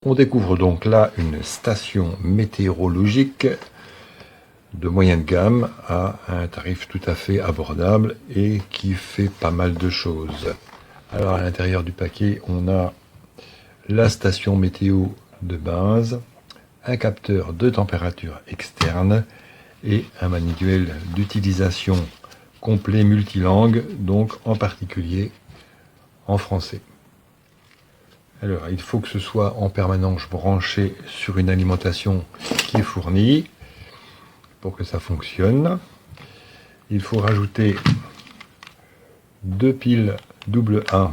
On découvre donc là une station météorologique de moyenne gamme à un tarif tout à fait abordable et qui fait pas mal de choses. Alors à l'intérieur du paquet, on a la station météo de base, un capteur de température externe et un manuel d'utilisation complet multilangue, donc en particulier en français. Alors, il faut que ce soit en permanence branché sur une alimentation qui est fournie pour que ça fonctionne. Il faut rajouter 2 piles AA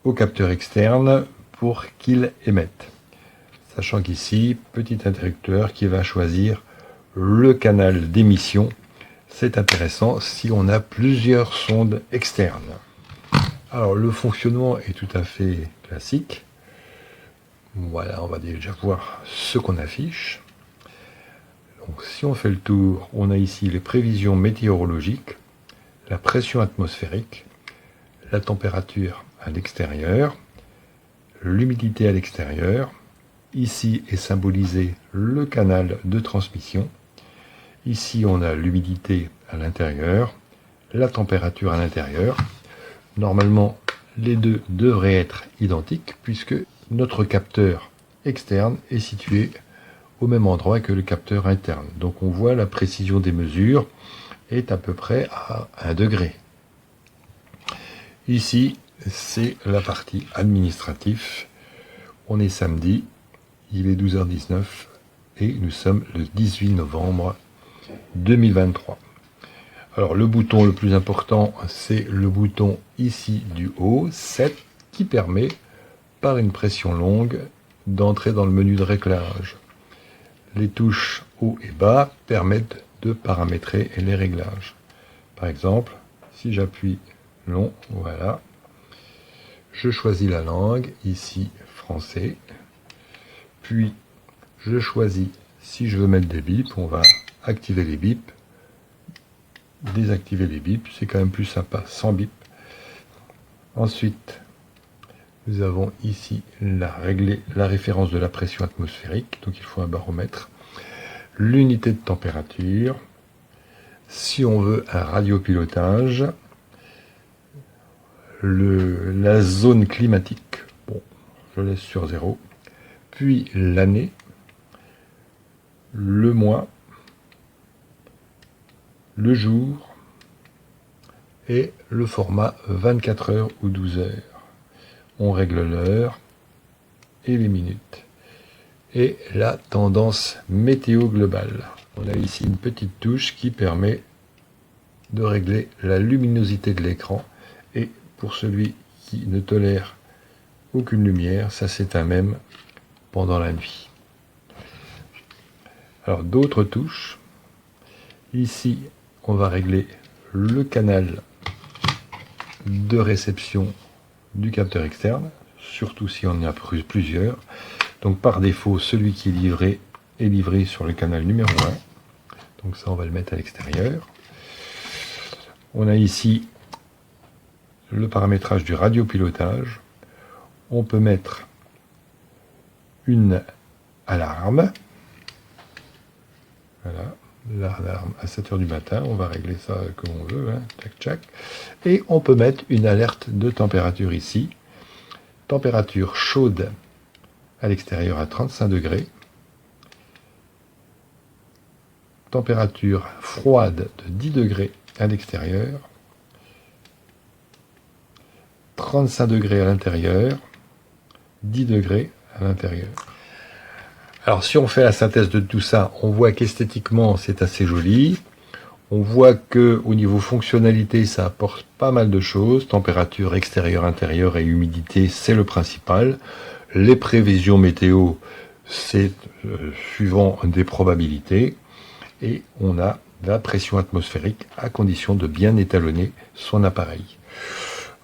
au capteur externe pour qu'il émette. Sachant qu'ici, petit interrupteur qui va choisir le canal d'émission. C'est intéressant si on a plusieurs sondes externes. Alors le fonctionnement est tout à fait classique. Voilà, on va déjà voir ce qu'on affiche. Donc si on fait le tour, on a ici les prévisions météorologiques, la pression atmosphérique, la température à l'extérieur, l'humidité à l'extérieur. Ici est symbolisé le canal de transmission. Ici on a l'humidité à l'intérieur, la température à l'intérieur. Normalement, les deux devraient être identiques puisque notre capteur externe est situé au même endroit que le capteur interne. Donc on voit la précision des mesures est à peu près à 1 degré. Ici, c'est la partie administrative. On est samedi, il est 12h19 et nous sommes le 18 novembre 2023. Alors le bouton le plus important, c'est le bouton ici du haut, 7, qui permet, par une pression longue, d'entrer dans le menu de réglage. Les touches haut et bas permettent de paramétrer les réglages. Par exemple, si j'appuie long, voilà, je choisis la langue, ici français, puis je choisis, si je veux mettre des bips, on va activer les bips, désactiver les bips, c'est quand même plus sympa sans bip. Ensuite, nous avons ici la référence de la pression atmosphérique, donc il faut un baromètre, l'unité de température, si on veut un radiopilotage, la zone climatique, bon, je laisse sur 0, puis l'année, le mois, le jour et le format 24 heures ou 12 heures. On règle l'heure et les minutes. Et la tendance météo globale. On a ici une petite touche qui permet de régler la luminosité de l'écran. Et pour celui qui ne tolère aucune lumière, ça s'éteint même pendant la nuit. Alors d'autres touches. Ici, on va régler le canal de réception du capteur externe, surtout si on en a plusieurs. Donc par défaut, celui qui est livré sur le canal numéro 1. Donc ça, on va le mettre à l'extérieur. On a ici le paramétrage du radiopilotage. On peut mettre une alarme. Voilà. L'alarme à 7 h du matin, on va régler ça comme on veut, hein, tchac tchac. Et on peut mettre une alerte de température ici. Température chaude à l'extérieur à 35 degrés. Température froide de 10 degrés à l'extérieur. 35 degrés à l'intérieur. 10 degrés à l'intérieur. Alors si on fait la synthèse de tout ça, on voit qu'esthétiquement c'est assez joli. On voit que au niveau fonctionnalité, ça apporte pas mal de choses. Température extérieure, intérieure et humidité, c'est le principal. Les prévisions météo, c'est suivant des probabilités. Et on a la pression atmosphérique à condition de bien étalonner son appareil.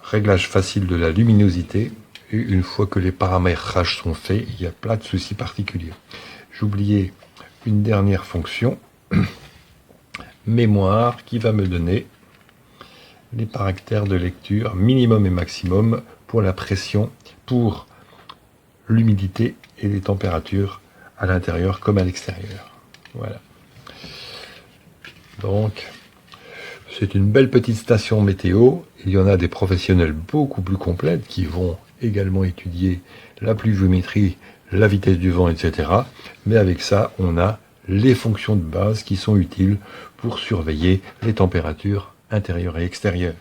Réglage facile de la luminosité. Et une fois que les paramétrages sont faits, il n'y a pas de souci particulier. J'oubliais une dernière fonction, mémoire, qui va me donner les caractères de lecture minimum et maximum pour la pression, pour l'humidité et les températures à l'intérieur comme à l'extérieur. Voilà. Donc, c'est une belle petite station météo. Il y en a des professionnels beaucoup plus complètes qui vont également étudier la pluviométrie, la vitesse du vent, etc. Mais avec ça, on a les fonctions de base qui sont utiles pour surveiller les températures intérieures et extérieures.